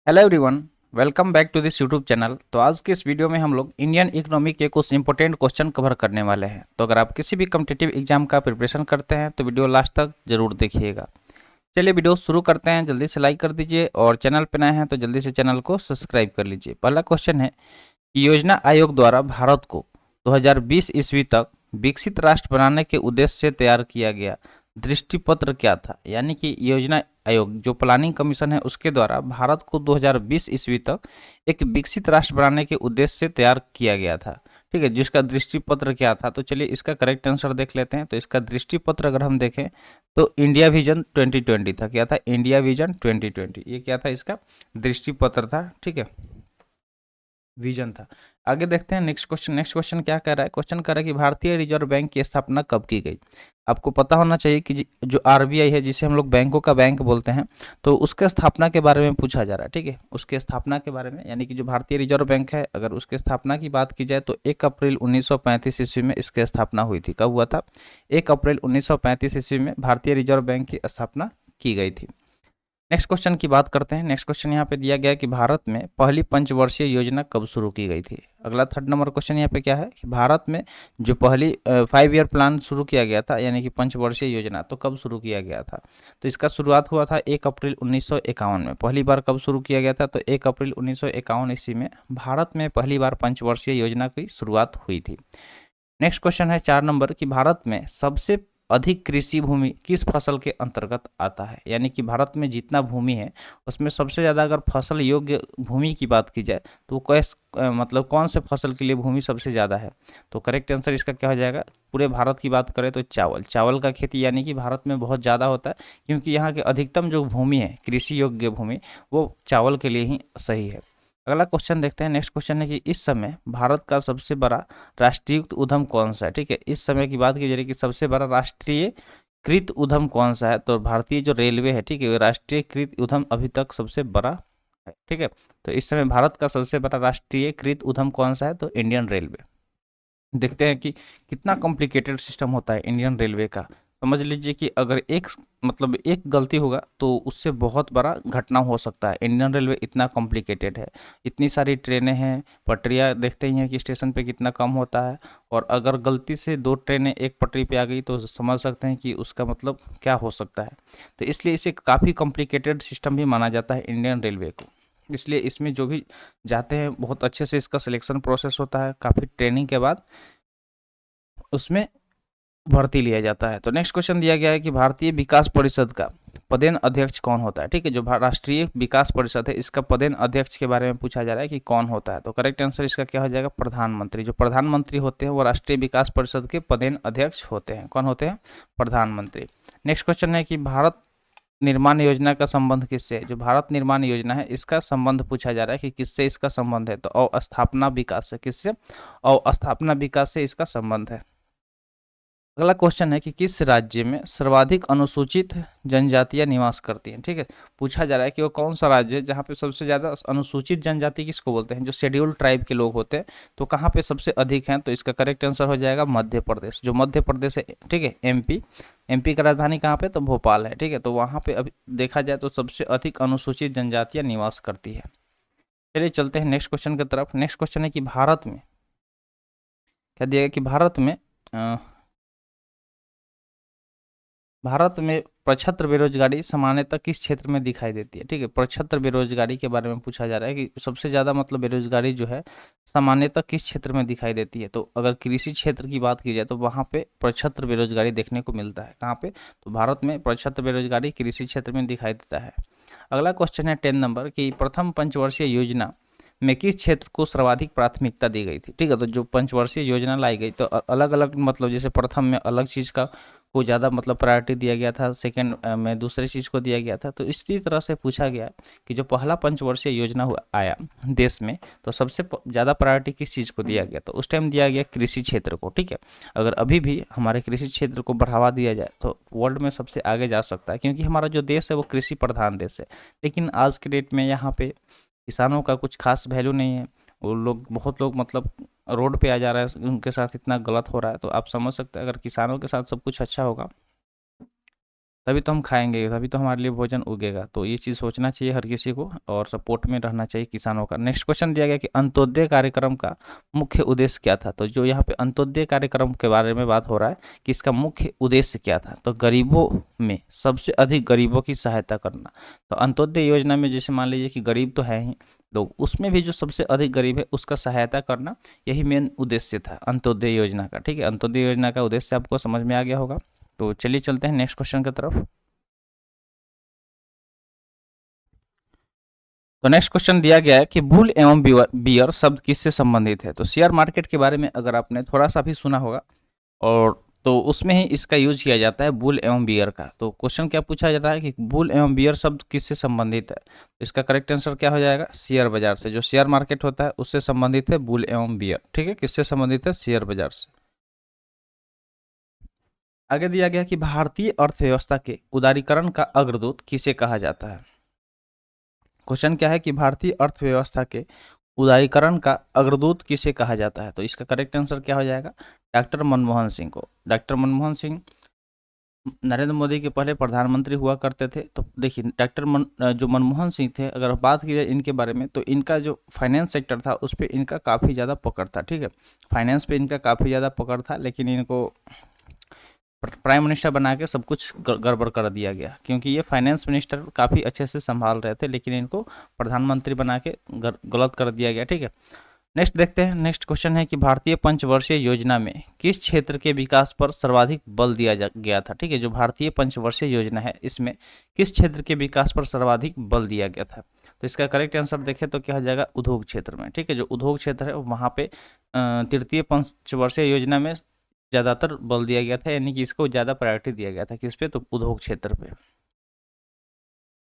Hello everyone, welcome back to this YouTube channel. तो आज के इस वीडियो में हम लोग इंडियन इकोनॉमी के कुछ इंपॉर्टेंट क्वेश्चन कवर करने वाले हैं। तो अगर आप किसी भी कॉम्पिटिटिव एग्जाम का प्रिपरेशन करते हैं तो वीडियो लास्ट तक जरूर देखिएगा। चलिए वीडियो शुरू करते हैं। जल्दी से लाइक कर दीजिए और चैनल पर नए हैं तो जल्दी से चैनल को सब्सक्राइब कर लीजिए। पहला क्वेश्चन है कि योजना आयोग द्वारा भारत को 2020 ईस्वी तक विकसित राष्ट्र बनाने के उद्देश्य से तैयार किया गया दृष्टि पत्र क्या था। यानी कि योजना आयोग जो प्लानिंग कमीशन है उसके द्वारा भारत को 2020 ईस्वी तक एक विकसित राष्ट्र बनाने के उद्देश्य से तैयार किया गया था। ठीक है, जिसका दृष्टि पत्र क्या था। तो चलिए इसका करेक्ट आंसर देख लेते हैं। तो इसका दृष्टि पत्र अगर हम देखें तो इंडिया विजन 2020 था। क्या था? India vision 2020। ये क्या था? इसका दृष्टि पत्र था। ठीक है, विजन था। आगे देखते हैं नेक्स्ट क्वेश्चन। नेक्स्ट क्वेश्चन क्या कह रहा है? क्वेश्चन कह रहा है कि भारतीय रिजर्व बैंक की स्थापना कब की गई। आपको पता होना चाहिए कि जो आरबीआई है, जिसे हम लोग बैंकों का बैंक बोलते हैं, तो उसके स्थापना के बारे में पूछा जा रहा है। ठीक है, उसके स्थापना के बारे में, यानी कि जो भारतीय रिजर्व बैंक है, अगर उसके स्थापना की बात की जाए तो 1 अप्रैल 1935 ईस्वी में इसकी स्थापना हुई थी। कब हुआ था? 1 अप्रैल 1935 ईस्वी में भारतीय रिजर्व बैंक की स्थापना की गई थी। नेक्स्ट क्वेश्चन की बात करते हैं। नेक्स्ट क्वेश्चन यहाँ पे दिया गया है कि भारत में पहली पंचवर्षीय योजना कब शुरू की गई थी। अगला थर्ड नंबर क्वेश्चन यहाँ पे क्या है कि भारत में जो पहली 5 ईयर प्लान शुरू किया गया था, यानी कि पंचवर्षीय योजना, तो कब शुरू किया गया था। तो इसका शुरुआत हुआ था 1 अप्रैल 1951 में। पहली बार कब शुरू किया गया था? तो 1 अप्रैल 1951 ईस्वी में भारत में पहली बार पंचवर्षीय योजना की शुरुआत हुई थी। नेक्स्ट क्वेश्चन है 4 नंबर कि भारत में सबसे अधिक कृषि भूमि किस फसल के अंतर्गत आता है। यानी कि भारत में जितना भूमि है उसमें सबसे ज़्यादा अगर फसल योग्य भूमि की बात की जाए तो मतलब कौन से फसल के लिए भूमि सबसे ज़्यादा है। तो करेक्ट आंसर इसका क्या हो जाएगा? पूरे भारत की बात करें तो चावल का खेती यानी कि भारत में बहुत ज़्यादा होता है, क्योंकि यहाँ के अधिकतम जो भूमि है कृषि योग्य भूमि, वो चावल के लिए ही सही है। अगला क्वेश्चन देखते हैं। नेक्स्ट क्वेश्चन है कि इस समय भारत का सबसे बड़ा राष्ट्रीयकृत उद्यम कौन सा है। ठीक है, इस समय की बात की जा रही है कि सबसे बड़ा राष्ट्रीयकृत उद्यम कौन सा है। तो भारतीय जो रेलवे है, ठीक है, वो राष्ट्रीयकृत उद्यम अभी तक सबसे बड़ा है। ठीक है, तो इस समय भारत का सबसे बड़ा राष्ट्रीयकृत उद्यम कौन सा है? तो इंडियन रेलवे। देखते हैं कि कितना कॉम्प्लिकेटेड सिस्टम होता है इंडियन रेलवे का। समझ लीजिए कि अगर एक गलती होगा तो उससे बहुत बड़ा घटना हो सकता है। इंडियन रेलवे इतना कॉम्प्लिकेटेड है, इतनी सारी ट्रेनें हैं, पटरियाँ देखते ही हैं कि स्टेशन पे कितना कम होता है। और अगर गलती से 2 ट्रेनें एक पटरी पे आ गई तो समझ सकते हैं कि उसका मतलब क्या हो सकता है। तो इसलिए इसे काफ़ी कॉम्प्लिकेटेड सिस्टम भी माना जाता है इंडियन रेलवे को। इसलिए इसमें जो भी जाते हैं बहुत अच्छे से इसका सिलेक्शन प्रोसेस होता है, काफ़ी ट्रेनिंग के बाद उसमें भर्ती लिया जाता है। तो नेक्स्ट क्वेश्चन दिया गया है कि भारतीय विकास परिषद का पदेन अध्यक्ष कौन होता है। ठीक है, जो राष्ट्रीय विकास परिषद है इसका पदेन अध्यक्ष के बारे में पूछा जा रहा है कि कौन होता है। तो करेक्ट आंसर इसका क्या हो जाएगा? प्रधानमंत्री। जो प्रधानमंत्री होते हैं वो राष्ट्रीय विकास परिषद के पदेन अध्यक्ष होते हैं। कौन होते हैं? प्रधानमंत्री। नेक्स्ट क्वेश्चन है कि भारत निर्माण योजना का संबंध किससे है। जो भारत निर्माण योजना है इसका संबंध पूछा जा रहा है कि किससे इसका संबंध है। तो अस्थापना विकास से। किससे? अस्थापना विकास से इसका संबंध है। अगला क्वेश्चन है कि किस राज्य में सर्वाधिक अनुसूचित जनजातियां निवास करती हैं। ठीक है, पूछा जा रहा है कि वो कौन सा राज्य है जहाँ पे सबसे ज़्यादा अनुसूचित जनजाति किसको बोलते हैं, जो शेड्यूल्ड ट्राइब के लोग होते हैं, तो कहाँ पे सबसे अधिक हैं। तो इसका करेक्ट आंसर हो जाएगा मध्य प्रदेश। जो मध्य प्रदेश है, ठीक है, एमपी का राजधानी कहाँ पे? तो भोपाल है। ठीक है, तो वहाँ पे अभी देखा जाए तो सबसे अधिक अनुसूचित जनजातियाँ निवास करती है। चलिए चलते हैं नेक्स्ट क्वेश्चन की तरफ। नेक्स्ट क्वेश्चन है कि भारत में क्या दिया गया कि भारत में प्रछत्र बेरोजगारी सामान्यतः किस क्षेत्र में दिखाई देती है। ठीक है, प्रछत्र बेरोजगारी के बारे में पूछा जा रहा है कि सबसे ज़्यादा मतलब बेरोजगारी जो है सामान्यतः किस क्षेत्र में दिखाई देती है। तो अगर कृषि क्षेत्र की बात की जाए तो वहाँ पे प्रछत्र बेरोजगारी देखने को मिलता है। कहाँ पे? तो भारत में प्रछत्र बेरोजगारी कृषि क्षेत्र में दिखाई देता है। अगला क्वेश्चन है 10 नंबर की प्रथम पंचवर्षीय योजना में किस क्षेत्र को सर्वाधिक प्राथमिकता दी गई थी। ठीक है, तो जो पंचवर्षीय योजना लाई गई तो अलग अलग मतलब जैसे प्रथम में अलग चीज़ का को ज़्यादा मतलब प्रायोरिटी दिया गया था, सेकंड में दूसरे चीज़ को दिया गया था। तो इसी तरह से पूछा गया कि जो पहला पंचवर्षीय योजना हुआ आया देश में तो सबसे ज़्यादा प्रायोरिटी किस चीज़ को दिया गया। तो उस टाइम दिया गया कृषि क्षेत्र को। ठीक है, अगर अभी भी हमारे कृषि क्षेत्र को बढ़ावा दिया जाए तो वर्ल्ड में सबसे आगे जा सकता है, क्योंकि हमारा जो देश है वो कृषि प्रधान देश है। लेकिन आज के डेट में यहाँ पे किसानों का कुछ खास वैल्यू नहीं है। वो लोग बहुत लोग मतलब रोड पे आ जा रहा है, उनके साथ इतना गलत हो रहा है। तो आप समझ सकते हैं अगर किसानों के साथ सब कुछ अच्छा होगा तभी तो हम खाएंगे, तभी तो हमारे लिए भोजन उगेगा। तो ये चीज़ सोचना चाहिए हर किसी को और सपोर्ट में रहना चाहिए किसानों का। नेक्स्ट क्वेश्चन दिया गया कि अंत्योदय कार्यक्रम का मुख्य उद्देश्य क्या था। तो जो यहाँ पे अंत्योदय कार्यक्रम के बारे में बात हो रहा है कि इसका मुख्य उद्देश्य क्या था, तो गरीबों में सबसे अधिक गरीबों की सहायता करना। तो अंत्योदय योजना में जैसे मान लीजिए कि गरीब तो है ही, तो उसमें भी जो सबसे अधिक गरीब है उसका सहायता करना, यही मेन उद्देश्य था अंत्योदय योजना का। ठीक है, अंत्योदय योजना का उद्देश्य आपको समझ में आ गया होगा। तो चलिए चलते हैं नेक्स्ट क्वेश्चन की तरफ। तो नेक्स्ट क्वेश्चन दिया गया है कि बुल एवं बियर शब्द किससे संबंधित है। तो शेयर मार्केट के बारे में अगर आपने थोड़ा सा भी सुना होगा, और तो उसमें ही इसका यूज किया जाता है बुल एवं बियर का। तो क्वेश्चन क्या पूछा जाता है कि बुल एवं बियर शब्द किससे संबंधित है। तो इसका करेक्ट आंसर क्या हो जाएगा, शेयर बाजार से। जो शेयर मार्केट होता है उससे संबंधित है बुल एवं बियर। ठीक है, किससे संबंधित है, शेयर बाजार से। आगे दिया गया कि भारतीय अर्थव्यवस्था के उदारीकरण का अग्रदूत किसे कहा जाता है। क्वेश्चन क्या है कि भारतीय अर्थव्यवस्था के उदारीकरण का अग्रदूत किसे कहा जाता है। तो इसका करेक्ट आंसर क्या हो जाएगा, डॉक्टर मनमोहन सिंह को। डॉक्टर मनमोहन सिंह नरेंद्र मोदी के पहले प्रधानमंत्री हुआ करते थे। तो देखिए जो मनमोहन सिंह थे, अगर बात की जाए इनके बारे में, तो इनका जो फाइनेंस सेक्टर था उस पर इनका काफ़ी ज़्यादा पकड़ था। ठीक है, फाइनेंस पे इनका काफ़ी ज़्यादा पकड़ था, लेकिन इनको प्राइम मिनिस्टर बना के सब कुछ गड़बड़ कर दिया गया, क्योंकि ये फाइनेंस मिनिस्टर काफ़ी अच्छे से संभाल रहे थे, लेकिन इनको प्रधानमंत्री बना के गलत कर दिया गया। ठीक है, नेक्स्ट देखते हैं। नेक्स्ट क्वेश्चन है कि भारतीय पंचवर्षीय योजना में किस क्षेत्र के विकास पर सर्वाधिक बल दिया गया था। ठीक है, जो भारतीय पंचवर्षीय योजना है इसमें किस क्षेत्र के विकास पर सर्वाधिक बल दिया गया था। तो इसका करेक्ट आंसर देखें तो क्या हो जाएगा, उद्योग क्षेत्र में। ठीक है, जो उद्योग क्षेत्र है वहाँ पे तृतीय पंचवर्षीय योजना में ज़्यादातर बल दिया गया था, यानी कि इसको ज़्यादा प्रायोरिटी दिया गया था। किस पे, तो उद्योग क्षेत्र पे।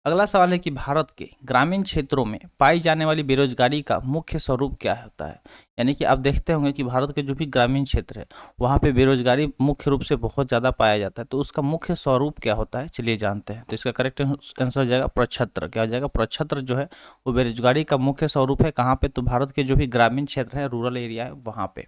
अगला सवाल है कि भारत के ग्रामीण क्षेत्रों में पाई जाने वाली बेरोजगारी का मुख्य स्वरूप क्या होता है। यानी कि आप देखते होंगे कि भारत के जो भी ग्रामीण क्षेत्र है वहाँ पे बेरोजगारी मुख्य रूप से बहुत ज़्यादा पाया जाता है। तो उसका मुख्य स्वरूप क्या होता है, चलिए जानते हैं। तो इसका करेक्ट आंसर हो जाएगा प्रक्षत्र। क्या हो जाएगा, प्रक्षत्र जो है वो बेरोजगारी का मुख्य स्वरूप है। कहाँ पे, तो भारत के जो भी ग्रामीण क्षेत्र है, रूरल एरिया है, वहाँ पे।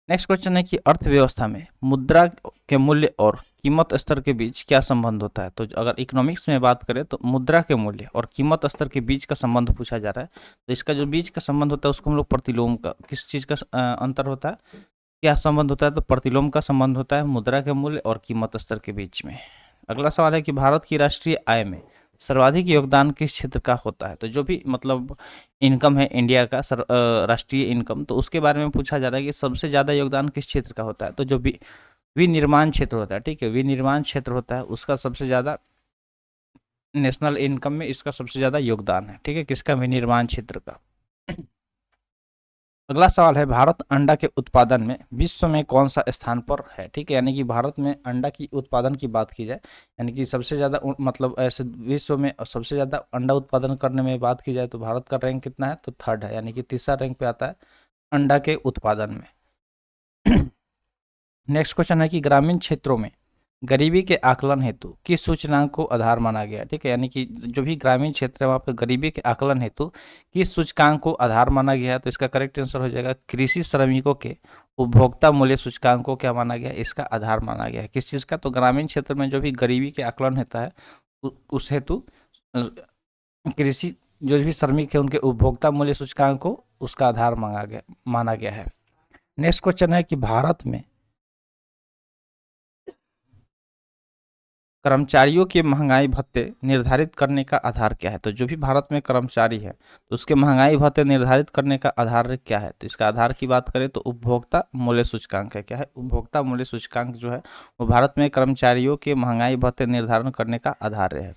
नेक्स्ट क्वेश्चन है कि अर्थव्यवस्था में मुद्रा के मूल्य और कीमत स्तर के बीच क्या संबंध होता है। तो अगर इकोनॉमिक्स में बात करें तो मुद्रा के मूल्य और कीमत स्तर के बीच का संबंध पूछा जा रहा है। तो इसका जो बीच का संबंध होता है उसको हम लोग प्रतिलोम का, किस चीज़ का अंतर होता है, क्या संबंध होता है, तो प्रतिलोम का संबंध होता है मुद्रा के मूल्य और कीमत स्तर के बीच में। अगला सवाल है कि भारत की राष्ट्रीय आय में सर्वाधिक योगदान किस क्षेत्र का होता है। तो जो भी मतलब इनकम है इंडिया का, राष्ट्रीय इनकम, तो उसके बारे में पूछा जा रहा है कि सबसे ज़्यादा योगदान किस क्षेत्र का होता है। तो जो विनिर्माण क्षेत्र होता है, ठीक है, विनिर्माण क्षेत्र होता है उसका सबसे ज़्यादा, नेशनल इनकम में इसका सबसे ज़्यादा योगदान है। ठीक है, किसका, विनिर्माण क्षेत्र का। अगला सवाल है भारत अंडा के उत्पादन में विश्व में कौन सा स्थान पर है। ठीक है, यानी कि भारत में अंडा की उत्पादन की बात की जाए, यानी कि सबसे ज़्यादा मतलब ऐसे विश्व में सबसे ज़्यादा अंडा उत्पादन करने में बात की जाए तो भारत का रैंक कितना है, तो थर्ड है, यानी कि तीसरा रैंक पे आता है अंडा के उत्पादन में। नेक्स्ट क्वेश्चन है कि ग्रामीण क्षेत्रों में गरीबी के आकलन हेतु किस सूचकांक को आधार माना गया। ठीक है, यानी कि जो भी ग्रामीण क्षेत्र है वहाँ पे गरीबी के आकलन हेतु किस सूचकांक को आधार माना गया है। तो इसका करेक्ट आंसर हो जाएगा कृषि श्रमिकों के उपभोक्ता मूल्य सूचकांक को क्या माना गया, इसका आधार माना गया है। किस चीज़ का, तो ग्रामीण क्षेत्र में जो भी गरीबी के आकलन होता है उस हेतु कृषि जो भी श्रमिक है उनके उपभोक्ता मूल्य सूचकांक को उसका आधार माना गया है। नेक्स्ट क्वेश्चन है कि भारत में कर्मचारियों के महंगाई भत्ते निर्धारित करने का आधार क्या है। तो जो भी भारत में कर्मचारी है तो उसके महंगाई भत्ते निर्धारित करने का आधार क्या है। तो इसका आधार की बात करें तो उपभोक्ता मूल्य सूचकांक है। क्या है, उपभोक्ता मूल्य सूचकांक जो है वो भारत में कर्मचारियों के महंगाई भत्ते निर्धारण करने का आधार है।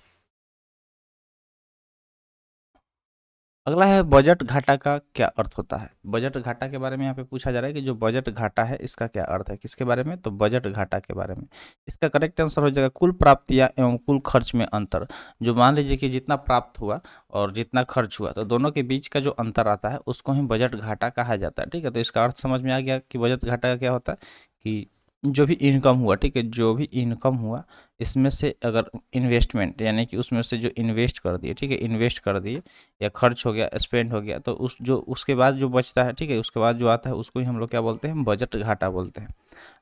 अगला है बजट घाटा का क्या अर्थ होता है। बजट घाटा के बारे में यहाँ पे पूछा जा रहा है कि जो बजट घाटा है इसका क्या अर्थ है, किसके बारे में, तो बजट घाटा के बारे में। इसका करेक्ट आंसर हो जाएगा कुल प्राप्तियां एवं कुल खर्च में अंतर। जो मान लीजिए कि जितना प्राप्त हुआ और जितना खर्च हुआ तो दोनों के बीच का जो अंतर आता है उसको ही बजट घाटा कहा जाता है। ठीक है, तो इसका अर्थ समझ में आ गया कि बजट घाटा का क्या होता है कि जो भी इनकम हुआ, ठीक है, जो भी इनकम हुआ इसमें से अगर इन्वेस्टमेंट यानी कि उसमें से जो इन्वेस्ट कर दिए, ठीक है, इन्वेस्ट कर दिए या खर्च हो गया, स्पेंड हो गया, तो उस जो उसके बाद जो बचता है, ठीक है, उसके बाद जो आता है उसको ही हम लोग क्या बोलते हैं, बजट घाटा बोलते हैं।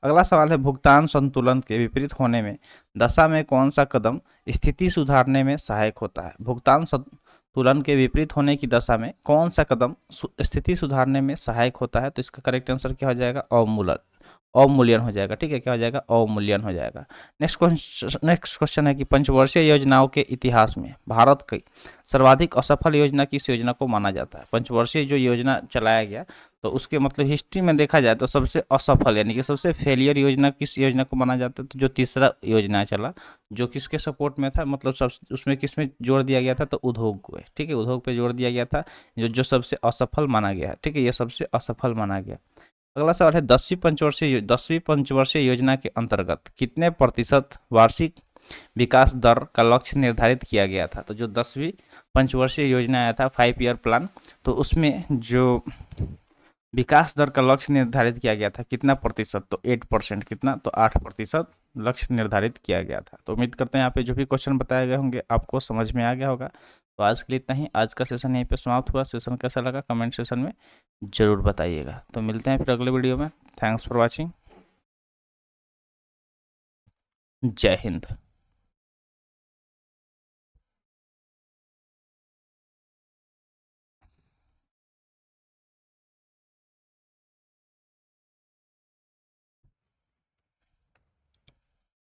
अगला सवाल है, भुगतान संतुलन के विपरीत होने में दशा में कौन सा कदम स्थिति सुधारने में सहायक होता है? भुगतान संतुलन के विपरीत होने की दशा में कौन सा कदम स्थिति सुधारने में सहायक होता है? तो इसका करेक्ट आंसर क्या हो जाएगा? अवमूलन, अवमूल्यन हो जाएगा, ठीक है, क्या हो जाएगा? अवमूल्यन हो जाएगा। नेक्स्ट क्वेश्चन है कि पंचवर्षीय योजनाओं के इतिहास में भारत की सर्वाधिक असफल योजना किस योजना को माना जाता है? पंचवर्षीय जो योजना चलाया गया तो उसके मतलब हिस्ट्री में देखा जाए तो सबसे असफल यानी कि सबसे फेलियर योजना किस योजना को माना जाता है? तो जो तीसरा योजना चला जो किसके सपोर्ट में था, मतलब सब उसमें किस में जोड़ दिया गया था? तो उद्योग को, ठीक है, उद्योग पे जोड़ दिया गया था, जो सबसे असफल माना गया है, ठीक है, ये सबसे असफल माना गया। अगला सवाल है, 10वीं पंचवर्षीय योजना के अंतर्गत कितने प्रतिशत वार्षिक विकास दर का लक्ष्य निर्धारित किया गया था? तो जो 10वीं पंचवर्षीय योजना आया था 5 ईयर प्लान, तो उसमें जो विकास दर का लक्ष्य निर्धारित किया गया था कितना प्रतिशत? तो 8%। कितना? तो 8% लक्ष्य निर्धारित किया गया था। तो उम्मीद करते हैं यहाँ पे जो भी क्वेश्चन बताए गए होंगे आपको समझ में आ गया होगा। तो आज के लिए इतना ही, आज का सेशन यहीं पे समाप्त हुआ। सेशन कैसा लगा कमेंट सेशन में जरूर बताइएगा। तो मिलते हैं फिर अगले वीडियो में। Thanks for watching. जय हिंद।